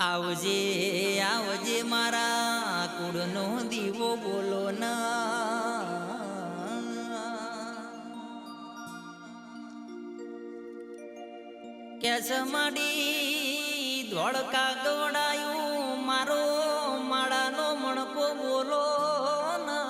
આવજે આવજે મારા કુળનો દીવો બોલો ના કેસ માડી ધોળકા ગવડાયું મારો માળાનો મણકો બોલો ના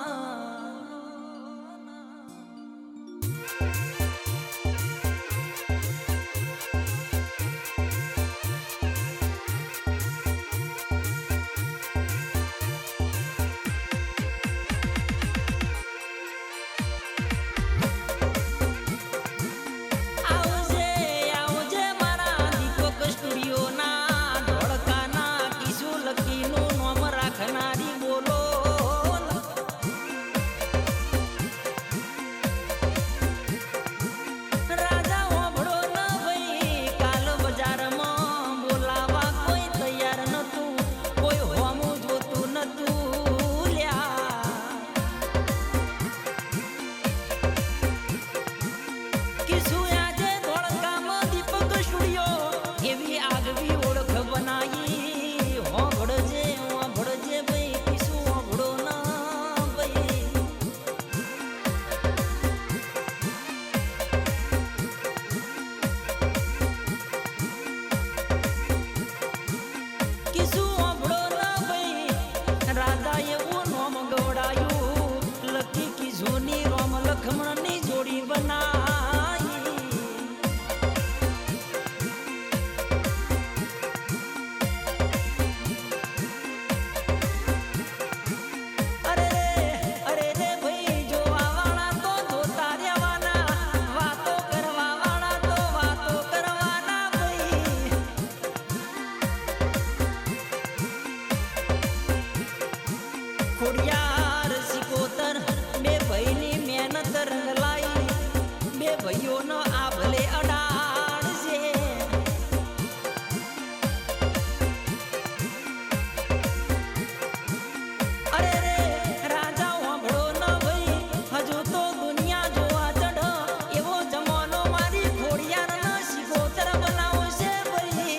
લખમણની જોડી બનાઈ અરે અરે રે ભાઈ જોવા વાળા તો જોતા રહેવાના વાતો કરવા વાળા તો વાતો કરવાના ભાઈ ખોડિયાર સિકોતર બે ભાઈની મહેનત રંગલાઈ બે ભાઈઓનો આ ભલે અડાડ છે અરે રે રાજા વાંભળો ન ભાઈ હજુ તો દુનિયા જોવા ચઢ એવો જમાનો મારી ખોડિયાર ન સિકોતર બનાવો છે ભાઈ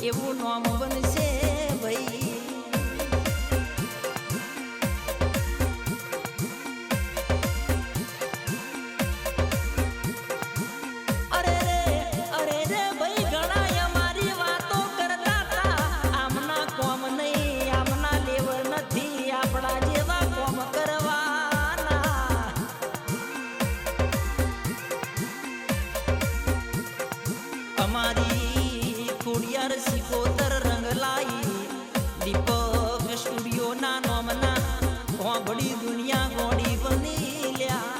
એવું નામ બનશે ભાઈ. અરે રે ભાઈ ઘણા અમારી વાતો કરતા હતા. આમના કોમ નહીં, આમના લેવર નથી, આપણા જેવા કોમ કરવાના. અમારી ખોડિયાર સિકોતર રંગલાઈ દીપક સ્ટુડિયો ના નામના હોંભળી દુનિયા ગોડી બની લ્યા.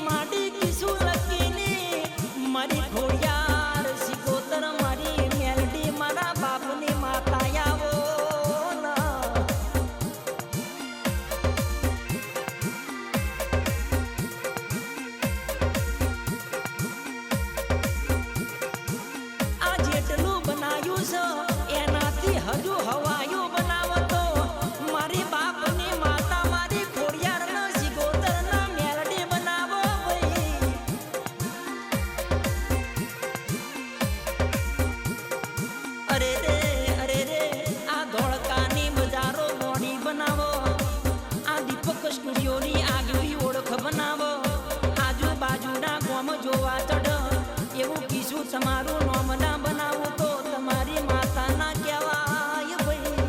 માડી કિશુ લકીની મારી ખોડિયાર સિકોતર મારી મેલડી મારા બાપની માતા આવો. એનાથી હજુ હવાયું બનાવતો મારી બાપની માતા મારી ખોડિયારના સિકોતરના મેલડી બનાવો ભાઈ. અરે રે આ ધોળકાની બજારો મોડી બનાવો. આ દીપક સ્ટુડિયોની આગવી ઓળખ બનાવો. આજુબાજુના ગોમ જોવા ચઢ એવું કીશું તમારું નામ ના બનાવું તો તમારી માતા ના કહેવાય ભાઈ.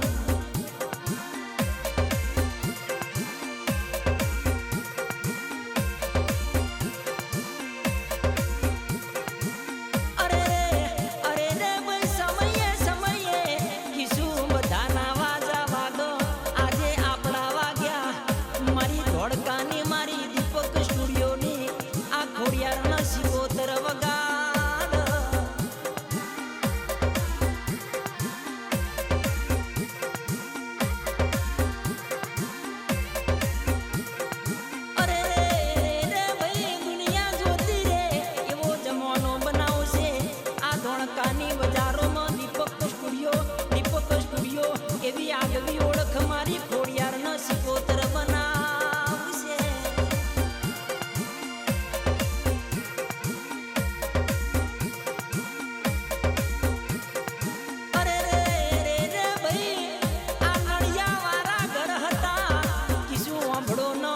અરે રે ભાઈ સમયે કીશું બધાના વાજા વાગો આજે આપણા વાગ્યા મારી ધોળકાની મારી દીપક સ્ટુડિયોની આ ખોડિયારના સિકોતર વગા. ધોળકાની બજારોમાં દીપક સ્ટુડિયો એવી આગવી ઓળખ મારી ખોડિયારના સિકોતર બનાવશે. અરે રે ભાઈ આ નળિયા વાળા ઘર હતા. કીશું વાંભળો ન